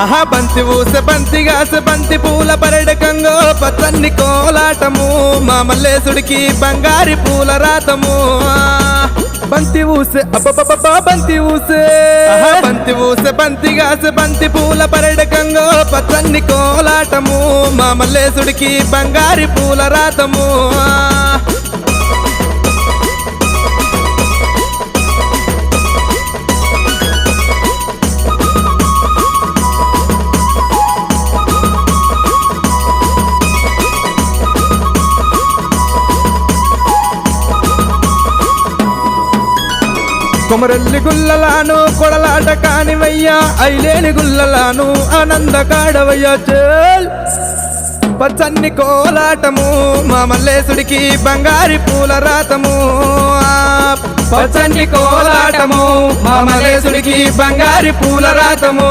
ఆహా బంతి ఊసె బంతిగాసె బంతి పూల పరడకంగో పచ్చన్ని కోలాటము మా మల్లేశుడికి బంగారి పూల రాతము బంతి ఊసె అబ్బబ్బబ్బా బంతి ఊసే బంతి ఊసె బంతిగాసె బంతి పూల పరడకంగో పచ్చన్ని కోలాటము మా మల్లేశుడికి బంగారి పూల రాతము కొమరెల్లి గుల్లలాను కొడలాట కానివయ్యా ఐలేని గుల్లలాను ఆనంద కాడవయ్యా చేల్ పచ్చన్ని కోలాటము మా మల్లేశుడికి బంగారి పూల రాతము పచ్చన్ని కోలాటము మా మల్లేశుడికి బంగారి పూల రాతము